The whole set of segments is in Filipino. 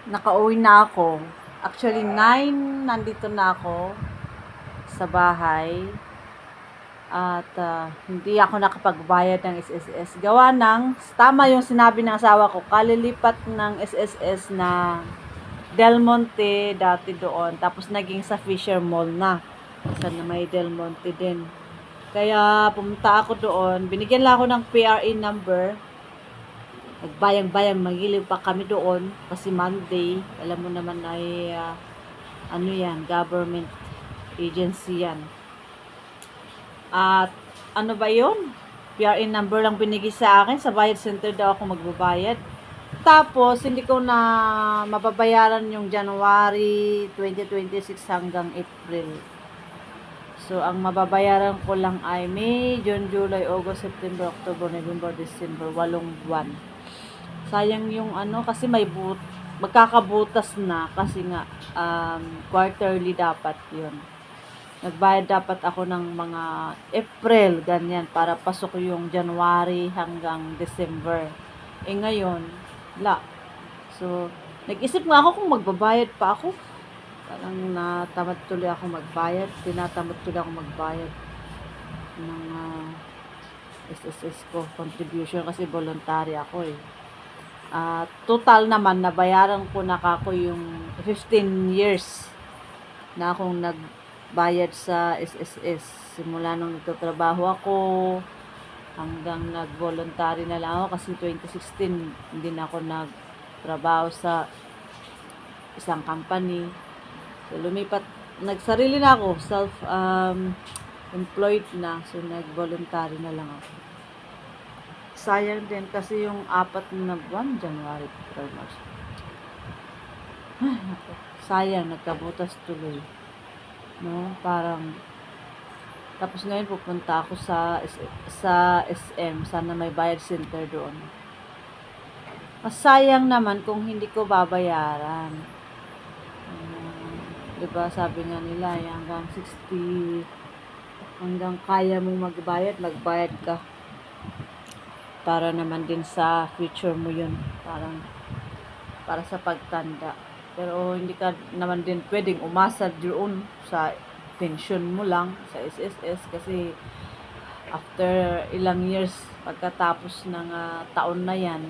Nakauwi na ako. Actually, 9 nandito na ako sa bahay. At hindi ako nakapagbayad ng SSS. Gawa ng, tama yung sinabi ng asawa ko, kalilipat ng SSS na Del Monte dati doon. Tapos naging sa Fisher Mall na. Sana may Del Monte din. Kaya pumunta ako doon. Binigyan lang ako ng PRA number. Nagbayang-bayang, magiliw pa kami doon. Kasi Monday, alam mo naman ay ano yan, government agency yan. At ano ba yun? PRA number lang binigay sa akin. Sa bayad center daw ako magbabayad. Tapos, hindi ko na mababayaran yung January 2026 hanggang April. So, ang mababayaran ko lang ay May, June, July, August, September, October, November, December, 8 buwan. Sayang yung ano, kasi magkakabutas na kasi nga quarterly dapat yun. Nagbayad dapat ako ng mga April, ganyan, para pasok yung January hanggang December. Ngayon, wala. So, nag-isip nga ako kung magbabayad pa ako. Parang natamad tuloy ako magbayad. Tinatamad tuloy ako magbayad ng SSS ko, contribution, kasi voluntary ako eh. Total naman, nabayaran ko na ako yung 15 years na akong nagbayad sa SSS. Simula nung nagtatrabaho ako, hanggang nag-voluntary na lang ako kasi 2016 hindi na ako nagtrabaho sa isang company. So, lumipat, nagsarili na ako, employed na. So, nag-voluntary na lang ako. Sayang din kasi yung 4 na buwan, January, February, March. Sayang, nagkabutas tuloy. No, parang tapos ngayon pupunta ako sa SM, sana may bayad center doon. Masayang naman kung hindi ko babayaran. Diba, sabi nga nila, hanggang 60, hanggang kaya mong magbayad ka. Para naman din sa future mo yun. Parang, para sa pagtanda. Pero hindi ka naman din pwedeng umasa doon sa pension mo lang sa SSS kasi after ilang years pagkatapos ng taon na yan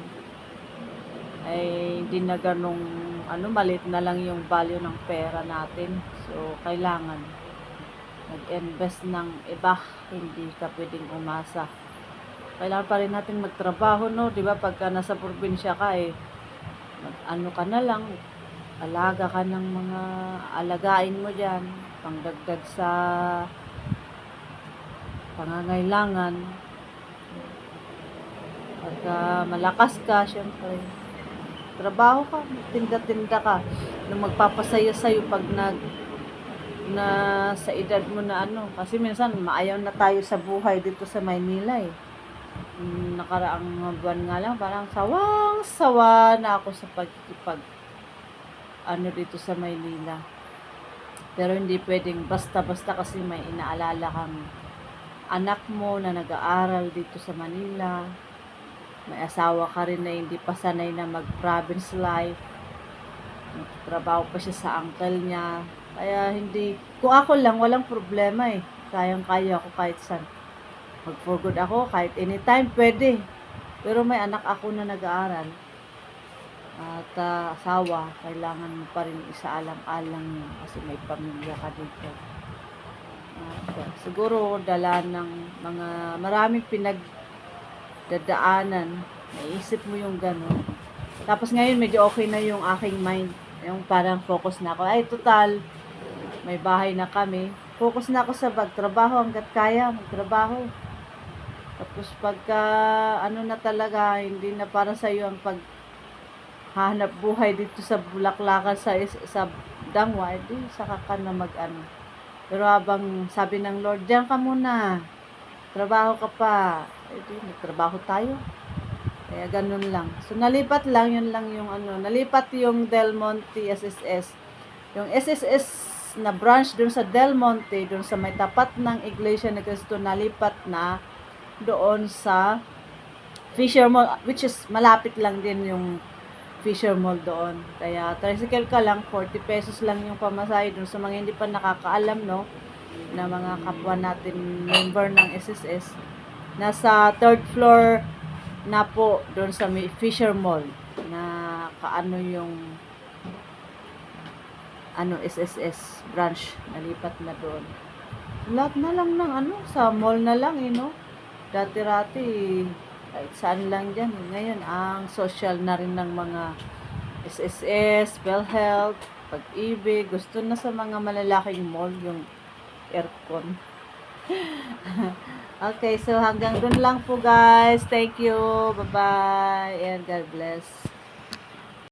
ay hindi na ganong maliit na lang yung value ng pera natin. So kailangan mag-invest ng iba, hindi ka pwedeng umasa. Kailangan pa rin natin magtrabaho, no? 'Di ba? Pagka nasa probinsya ka ka na lang, alaga ka ng mga alagain mo diyan, pangdagdag sa pangangailangan. Pagka malakas ka, syempre, trabaho ka, tinda-tinda ka, nung magpapasaya sa'yo pag sa edad mo na kasi minsan maayaw na tayo sa buhay dito sa Maynila eh. Nakaraang buwan nga lang, parang sawang-sawa na ako sa pagkikipag dito sa Maynila. Pero hindi pwedeng basta-basta kasi may inaalala kang anak mo na nag-aaral dito sa Manila. May asawa ka rin na hindi pa sanay na mag-province life. Nagtrabaho pa siya sa uncle niya. Kaya hindi, kung ako lang, walang problema eh. Kayang-kaya ako kahit saan. Mag-for good ako, kahit anytime, pwede. Pero may anak ako na nag-aaral. At asawa, kailangan mo pa rin isaalang-alang yun kasi may pamilya ka dito. Siguro dala ng mga maraming pinagdadaanan, naisip mo yung gano'n. Tapos ngayon medyo okay na yung aking mind. Yung parang focus na ako. Ay, total, may bahay na kami. Focus na ako sa pagtrabaho hanggat kaya magtrabaho. Tapos pagka na talaga, hindi na para sa iyo ang paghahanap buhay dito sa Bulaklakan sa Dangwa, edi saka ka na Pero habang sabi ng Lord, diyan ka muna, trabaho ka pa, edi magtrabaho tayo. Kaya ganun lang. So nalipat lang, yun lang yung nalipat yung Del Monte SSS. Yung SSS na branch dun sa Del Monte, dun sa may tapat ng Iglesia ni Cristo, nalipat na doon sa Fisher Mall, which is malapit lang din yung Fisher Mall doon. Kaya tricycle ka lang, 40 pesos lang yung pamasahe doon sa mga hindi pa nakakaalam, no, na mga kapwa natin member ng SSS. Nasa third floor na po doon sa Fisher Mall na kaano yung SSS branch, nalipat na doon. Lahat na lang ng sa mall na lang, Dati-rati, kahit saan lang dyan. Ngayon, ang social na rin ng mga SSS, PhilHealth, Pag-ibig. Gusto na sa mga malalaking mall yung aircon. Okay, so hanggang dun lang po guys. Thank you. Bye-bye. And God bless.